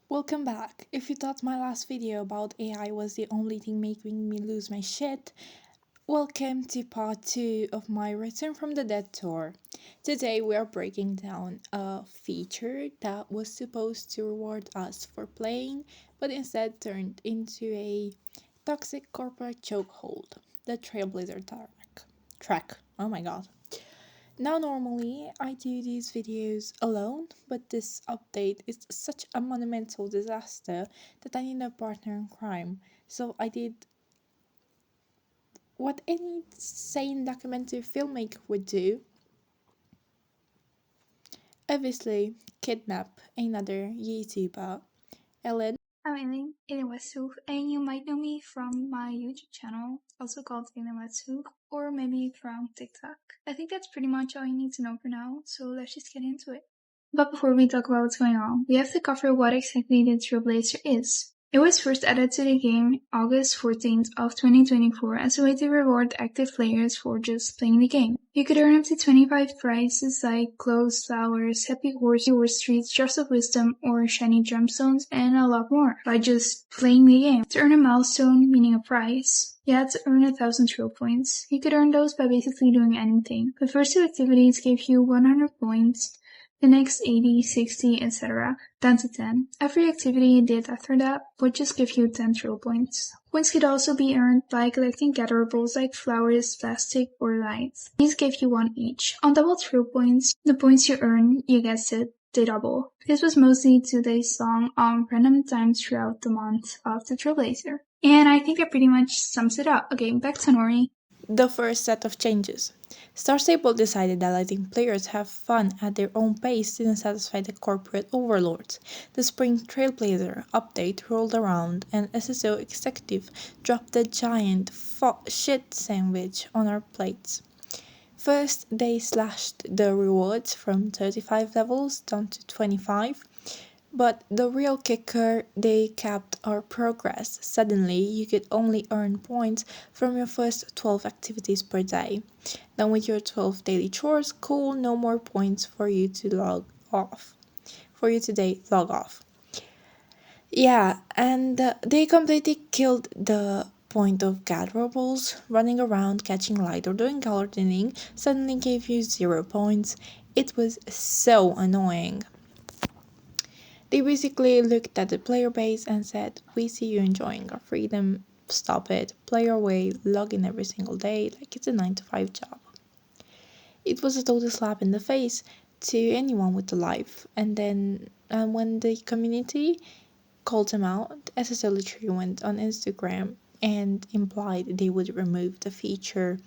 Welcome back. If you thought my last video about AI was the only thing making me lose my shit, welcome to part 2 of my Return from the Dead tour. Today we are breaking down a feature that was supposed to reward us for playing, but instead turned into a toxic corporate chokehold, the Trailblazer Track. Oh my god. Now, normally I do these videos alone, but this update is such a monumental disaster that I need a partner in crime. So I did what any sane documentary filmmaker would do, obviously kidnap another YouTuber, Ellen. I'm Elena Graysong, and you might know me from my YouTube channel, also called Elena Graysong, or maybe from TikTok. I think that's pretty much all you need to know for now, so let's just get into it. But before we talk about what's going on, we have to cover what exactly the Trailblazer is. It was first added to the game August 14th of 2024 as a way to reward active players for just playing the game. You could earn up to 25 prizes like clothes, flowers, happy horse treats, jars of wisdom, or shiny gemstones, and a lot more by just playing the game. To earn a milestone, meaning a prize, you had to earn 1,000 trail points. You could earn those by basically doing anything. The first two activities gave you 100 points, the next 80, 60, etc., down to 10. Every activity you did after that would just give you 10 trail points. Points could also be earned by collecting gatherables like flowers, plastic, or lights. These gave you 1 each. On double trail points, the points you earn, you guessed it, they double. This was mostly 2 days long on random times throughout the month of the Trailblazer. And I think that pretty much sums it up. Okay, back to Nori. The first set of changes. Star Stable decided that letting players have fun at their own pace didn't satisfy the corporate overlords. The Spring Trailblazer update rolled around, and SSO executive dropped a giant shit sandwich on our plates. First, they slashed the rewards from 35 levels down to 25. But the real kicker, they capped our progress. Suddenly, you could only earn points from your first 12 activities per day. Then with your 12 daily chores, cool, no more points for you to log off. Log off. Yeah, and they completely killed the point of gatherables. Running around, catching light, or doing gardening suddenly gave you 0 points. It was so annoying. They basically looked at the player base and said, "We see you enjoying our freedom. Stop it. Play your way. Log in every single day like it's a 9 to 5 job." It was a total slap in the face to anyone with a life. And then when the community called them out, SSL literally went on Instagram and implied they would remove the feature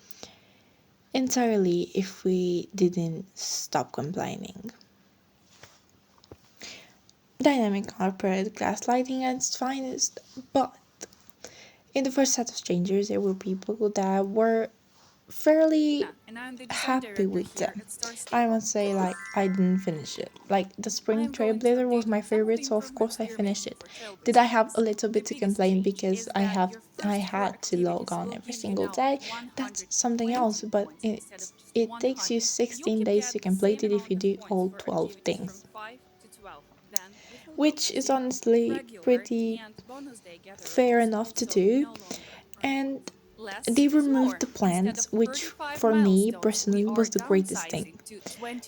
entirely if we didn't stop complaining. Dynamic corporate gaslighting at its finest, but in the first set of strangers, there were people that were fairly happy with them. I must say, like, I didn't finish it. Like, the Spring Trailblazer was my favorite, so of course I finished it. Did I have a little bit to complain because I had to log on every single day? That's something else, but it takes you 16 days to complete it if you do all 12 things, which is honestly pretty fair enough to do. And they removed the plants, which for me personally was the greatest thing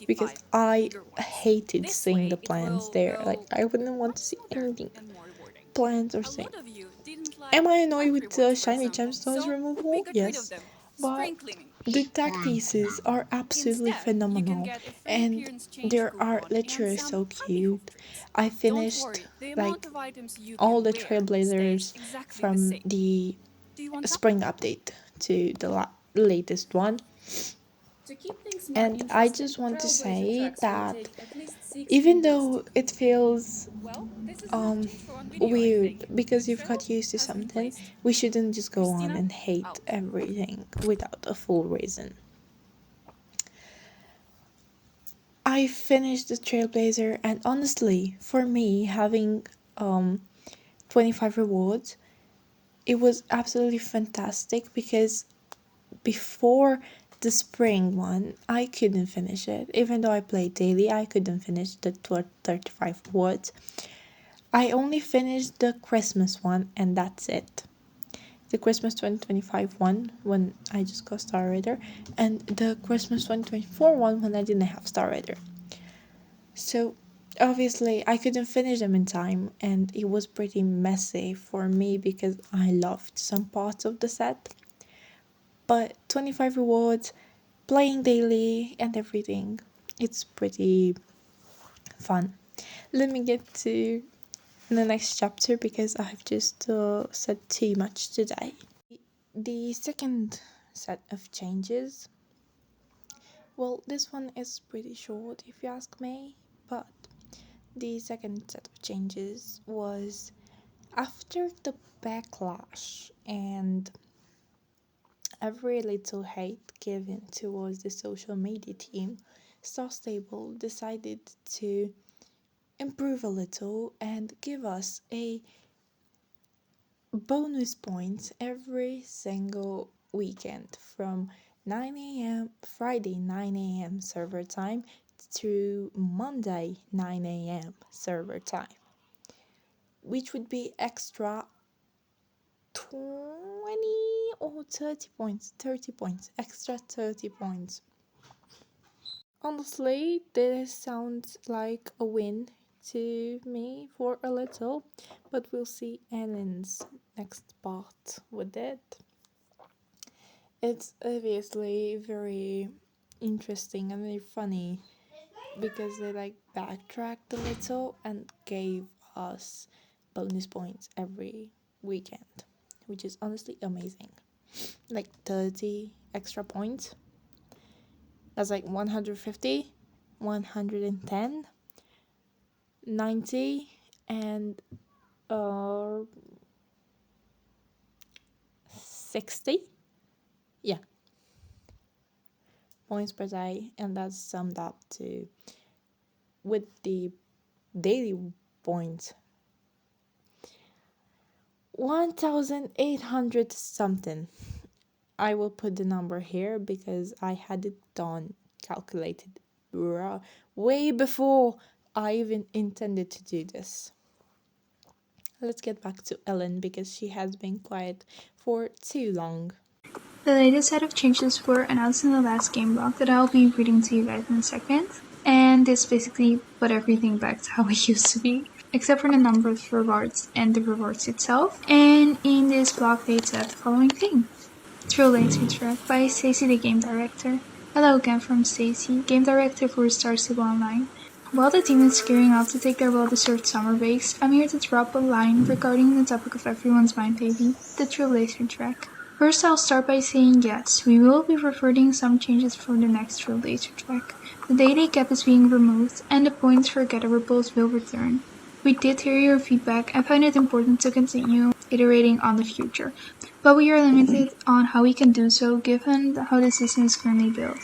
because I hated seeing the plants there. Like, I wouldn't want to see anything plants or thing. Am I annoyed with the shiny gemstones removal? Yes, but the tag pieces are absolutely phenomenal and they are literally so cute. I finished like all the trailblazers from the spring update to the latest one. And I just want to say that even though it feels weird because you've got used to something, we shouldn't just go on and hate everything without a full reason. I finished the Trailblazer, and honestly, for me, having 25 rewards, it was absolutely fantastic because before the spring one, I couldn't finish it. Even though I played daily, I couldn't finish the 35 rewards. I only finished the Christmas one, and that's it. The Christmas 2025 one when I just got Star Rider, and the Christmas 2024 one when I didn't have Star Rider. So obviously I couldn't finish them in time, and it was pretty messy for me because I loved some parts of the set. But 25 rewards, playing daily, and everything, it's pretty fun. Let me get to the next chapter because I've just said too much today. The second set of changes, well, this one is pretty short if you ask me, but the second set of changes was after the backlash and every little hate given towards the social media team. Star Stable decided to improve a little and give us a bonus points every single weekend from 9 a.m. Friday 9 a.m. server time to Monday 9 a.m. server time, which would be extra 20 or 30 points, 30 points, extra 30 points. Honestly, this sounds like a win to me for a little, but we'll see Ellen's next part with it. It's obviously very interesting and very funny because they like backtracked a little and gave us bonus points every weekend, which is honestly amazing. Like 30 extra points. That's like 150, 110, 90, and 60. Yeah, points per day, and that's summed up to with the daily points 1,800 something. I will put the number here because I had it done, calculated way before I even intended to do this. Let's get back to Ellen because she has been quiet for too long. The latest set of changes were announced in the last game block that I'll be reading to you guys in a second. And this basically put everything back to how it used to be, except for the number of rewards and the rewards itself. And in this block they said the following thing. Trailblazer Track by Stacey, the game director. Hello again from Stacey, game director for Star Stable Online. While the team is gearing up to take their well-deserved summer breaks, I'm here to drop a line regarding the topic of everyone's mind baby, the Trailblazer Track. First, I'll start by saying yes, we will be reverting some changes for the next Trailblazer Track. The daily cap is being removed, and the points for Get Ripples will return. We did hear your feedback and find it important to continue iterating on the future, but we are limited on how we can do so given how the system is currently built.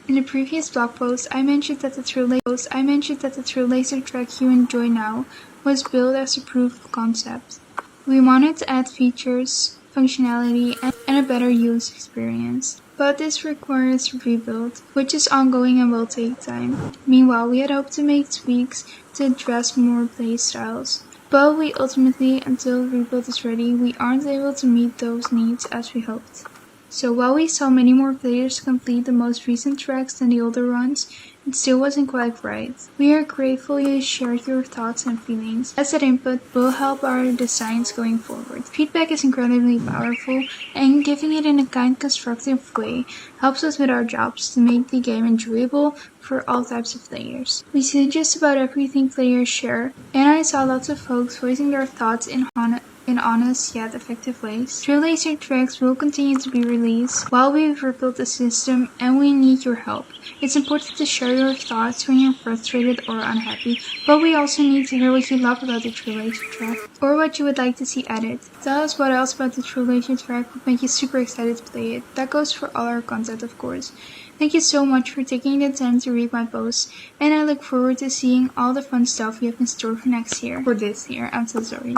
In the previous blog post, I mentioned that the Trailblazer Track you enjoy now was built as a proof of concept. We wanted to add features, functionality, and a better use experience. But this requires rebuild, which is ongoing and will take time. Meanwhile, we had hoped to make tweaks to address more play styles. But we ultimately, until the rebuild is ready, we aren't able to meet those needs as we hoped. So while we saw many more players complete the most recent tracks than the older runs, it still wasn't quite right. We are grateful you shared your thoughts and feelings, as that input will help our designs going forward. Feedback is incredibly powerful, and giving it in a kind, constructive way helps us with our jobs to make the game enjoyable for all types of players. We see just about everything players share, and I saw lots of folks voicing their thoughts in honest yet effective ways. Trailblazer Tracks will continue to be released while we rebuild the system, and we need your help. It's important to share your thoughts when you're frustrated or unhappy, but we also need to hear what you love about the Trailblazer Track, or what you would like to see added. Tell us what else about the Trailblazer Track would make you super excited to play it. That goes for all our content, of course. Thank you so much for taking the time to read my posts, and I look forward to seeing all the fun stuff you have in store for next year. For this year, I'm so sorry.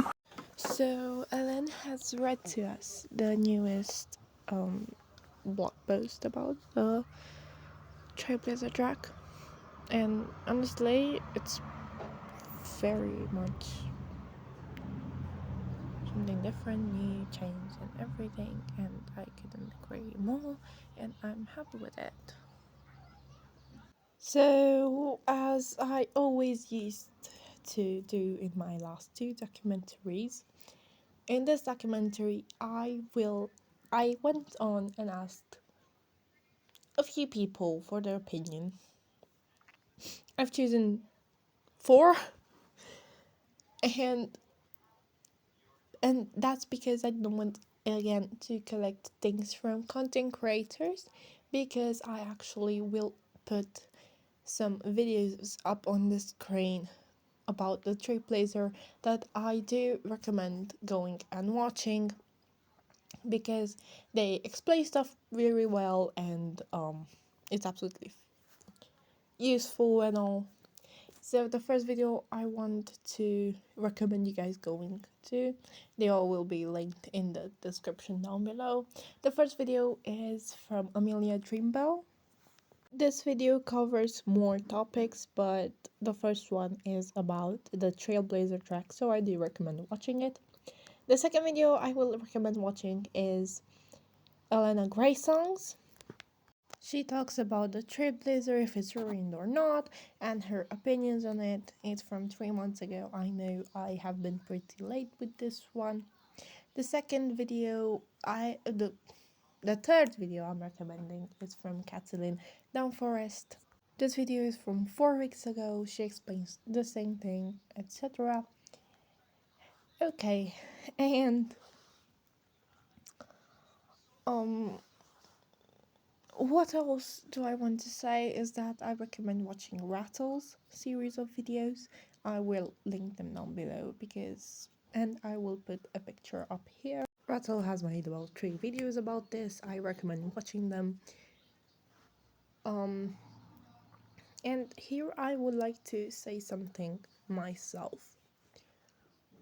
So Ellen has read to us the newest blog post about the Trailblazer Track, and honestly, it's very much something different, new, change, and everything, and I couldn't agree more, and I'm happy with it. So, as I always used to do in my last two documentaries, in this documentary, I went on and asked a few people for their opinion. I've chosen four, and that's because I don't want again to collect things from content creators, because I actually will put some videos up on the screen about the Trailblazer that I do recommend going and watching, because they explain stuff very well, and it's absolutely useful and all. So the first video I want to recommend you guys going to, they all will be linked in the description down below. The first video is from Amelia DreamBell. This video covers more topics, but the first one is about the Trailblazer Track, so I do recommend watching it. The second video I will recommend watching is Elena Graysong's. She talks about the Trailblazer, if it's ruined or not, and her opinions on it. It's from 3 months ago. I know I have been pretty late with this one. The second video, the third video I'm recommending is from Katelyn Dawnheart. This video is from 4 weeks ago. She explains the same thing, etc. Okay, and um what else do I want to say is that I recommend watching Rattle's series of videos. I will link them down below, and I will put a picture up here. Rattle has made about 3 videos about this. I recommend watching them. Um, and here I would like to say something myself.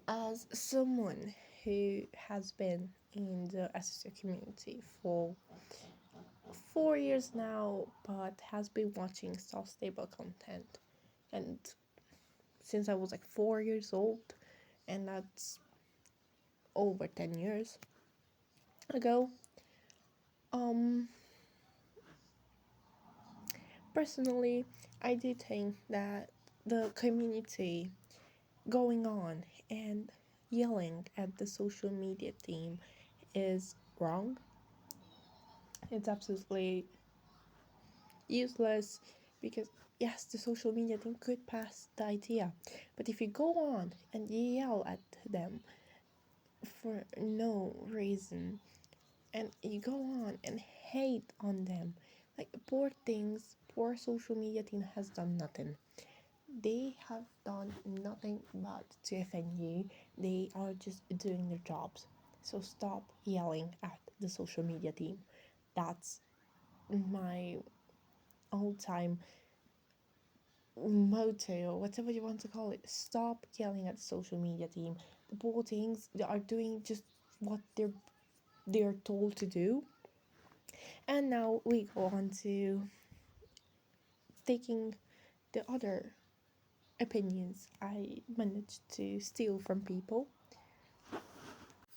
As someone who has been in the SSO community for 4 years now, but has been watching self-stable content, and since I was like 4 years old, and that's over 10 years ago. Um, Personally, I do think that the community going on and yelling at the social media team is wrong. It's absolutely useless, because yes, the social media team could pass the idea, but if you go on and yell at them for no reason, and you go on and hate on them, like, poor social media team has done nothing. They have done nothing but to offend you. They are just doing their jobs. So stop yelling at the social media team. That's my all time motto, or whatever you want to call it. Stop yelling at the social media team. The poor things, they are doing just what they're told to do. And now we go on to taking the other opinions I managed to steal from people.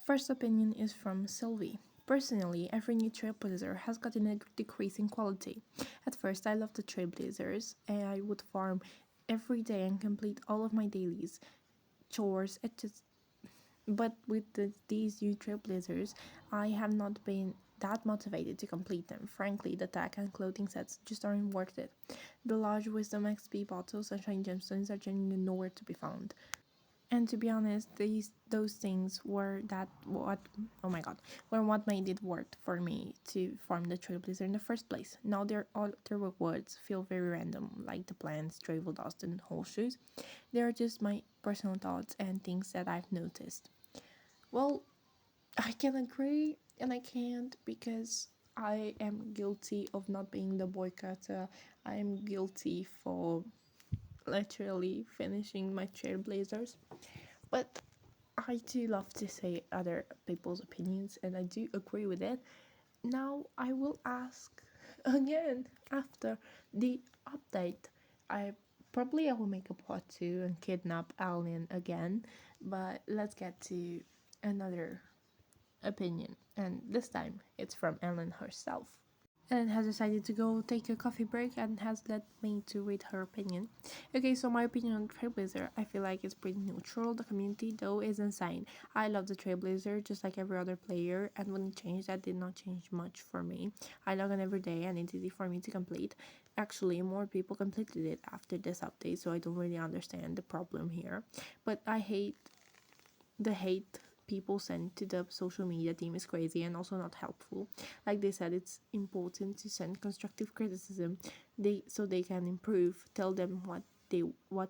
First opinion is from Sylvie. Personally, every new Trailblazer has gotten a decrease in quality. At first, I loved the Trailblazers, and I would farm every day and complete all of my dailies, chores, etc. But with these new Trailblazers, I have not been that motivated to complete them. Frankly, the tag and clothing sets just aren't worth it. The large Wisdom XP bottles and shiny gemstones are genuinely nowhere to be found. And to be honest, those things were what made it worth for me to farm the Trailblazer in the first place. Now all the rewards feel very random, like the plants, travel dust, and horseshoes. They are just my personal thoughts and things that I've noticed. Well, I can agree and I can't, because I am guilty of not being the boycotter. I am guilty for literally finishing my Trailblazers. But I do love to say other people's opinions, and I do agree with it. Now I will ask again after the update. I will make a part 2 and kidnap Alien again, but let's get to another opinion, and this time it's from Ellen herself. Ellen has decided to go take a coffee break and has let me to read her opinion. Okay, so my opinion on Trailblazer, I feel like it's pretty neutral. The community, though, is insane. I love the Trailblazer just like every other player, and when it changed, that did not change much for me. I log on every day and it's easy for me to complete. Actually, more people completed it after this update, so I don't really understand the problem here. But I hate the hate people send to the social media team is crazy and also not helpful. Like they said, it's important to send constructive criticism so they can improve. Tell them what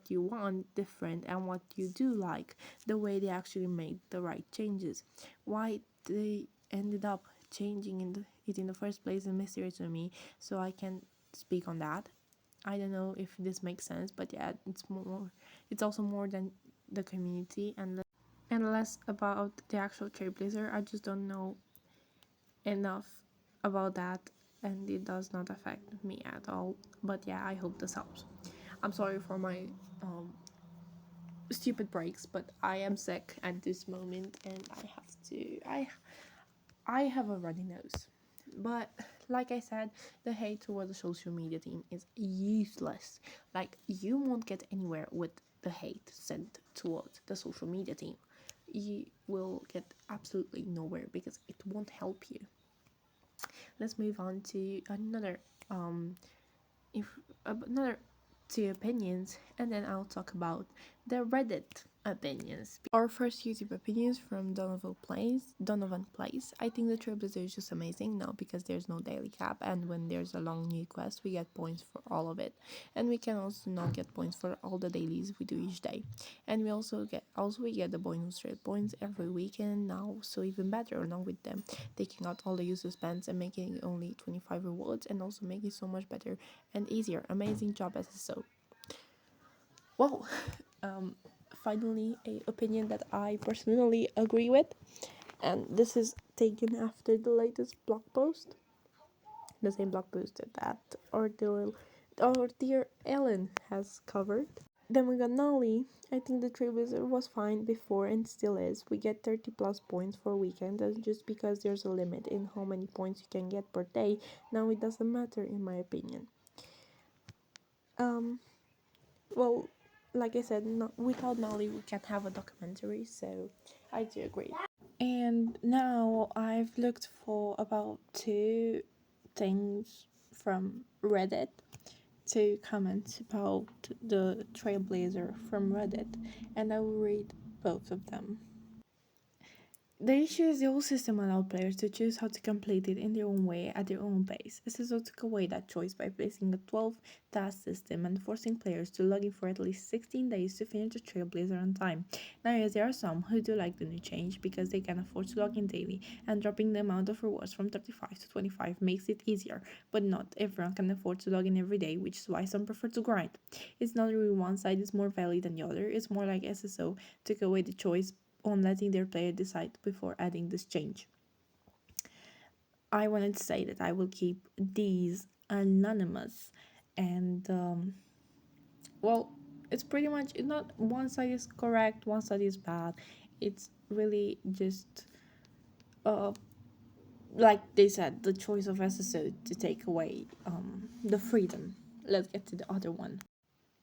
you want different and what you do like. The way they actually made the right changes. Why they ended up changing it in the first place is mystery to me, so I can speak on that. I don't know if this makes sense, but yeah, it's also more than the community and less about the actual Trailblazer. I just don't know enough about that, and it does not affect me at all. But yeah, I hope this helps. I'm sorry for my stupid breaks, but I am sick at this moment, and I have a runny nose. But like I said, the hate towards the social media team is useless. Like you won't get anywhere with the hate sent towards the social media team. You will get absolutely nowhere because it won't help you. Let's move on to if another two opinions, and then I'll talk about the Reddit opinions. Our first YouTube opinions from Donovan Plays. I think the Trailblazer is just amazing now because there's no daily cap, and when there's a long new quest, we get points for all of it, and we can also not get points for all the dailies we do each day, and we get the bonus trade points every weekend now, so even better along with them taking out all the user spends and making only 25 rewards and also making it so much better and easier. Amazing job, SSO. Well, finally, a opinion that I personally agree with, and this is taken after the latest blog post, the same blog post that our dear Ellen has covered. Then we got Nolly. I think the Trailblazer was fine before and still is. We get 30 plus points for a weekend, and just because there's a limit in how many points you can get per day, now it doesn't matter in my opinion. Well, like I said, without Nolly we can't have a documentary, so I do agree. And now I've looked for about two things from Reddit to comment about the Trailblazer from Reddit, and I will read both of them. The issue is the old system allowed players to choose how to complete it in their own way at their own pace. SSO took away that choice by placing a 12-task system and forcing players to log in for at least 16 days to finish the Trailblazer on time. Now, yes, there are some who do like the new change because they can afford to log in daily, and dropping the amount of rewards from 35 to 25 makes it easier, but not everyone can afford to log in every day, which is why some prefer to grind. It's not really one side is more valid than the other, it's more like SSO took away the choice on letting their player decide before adding this change. I wanted to say that I will keep these anonymous, and well, it's pretty much not one side is correct, one side is bad. It's really just like they said, the choice of SSO to take away the freedom. Let's get to the other one.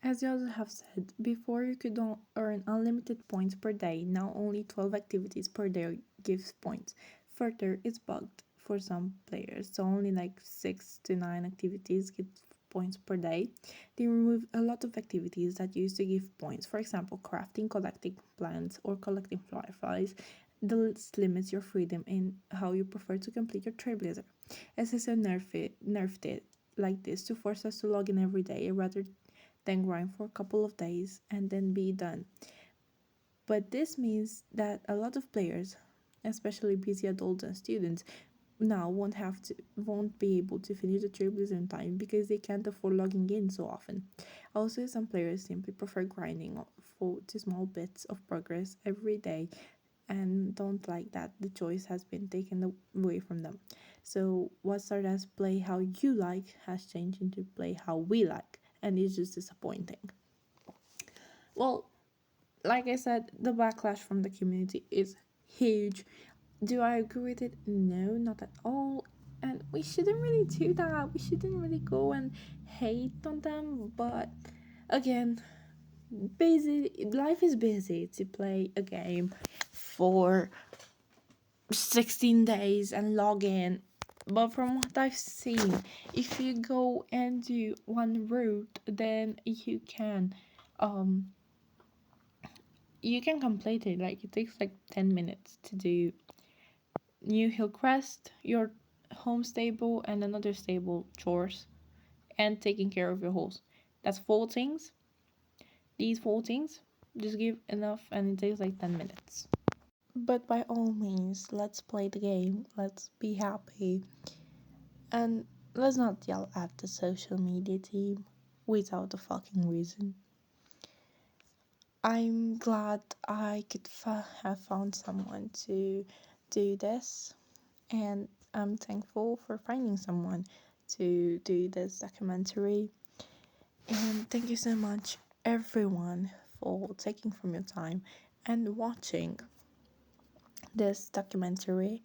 As the others have said, before you could earn unlimited points per day, now only 12 activities per day gives points. Further, it's bugged for some players, so only like 6 to 9 activities give points per day. They remove a lot of activities that used to give points, for example, crafting, collecting plants, or collecting fireflies. This limits your freedom in how you prefer to complete your Trailblazer. SSO nerfed it like this to force us to log in every day rather then grind for a couple of days and then be done. But this means that a lot of players, especially busy adults and students, now won't be able to finish the Trailblazer in time because they can't afford logging in so often. Also, some players simply prefer grinding for to small bits of progress every day and don't like that the choice has been taken away from them. So what started as play how you like has changed into play how we like, and it's just disappointing. Well, like I said, the backlash from the community is huge. Do I agree with it? No, not at all. And we shouldn't really do that. We shouldn't really go and hate on them. But again, busy life is busy to play a game for 16 days and log in. But from what I've seen, if you go and do one route, then you can complete it. Like it takes like 10 minutes to do New Hill Crest, your home stable, and another stable chores, and taking care of your horse. That's four things. These four things just give enough, and it takes like 10 minutes. But by all means, let's play the game. Let's be happy. And let's not yell at the social media team without a fucking reason. I'm glad I could have found someone to do this, and I'm thankful for finding someone to do this documentary. And thank you so much, everyone, for taking from your time and watching this documentary.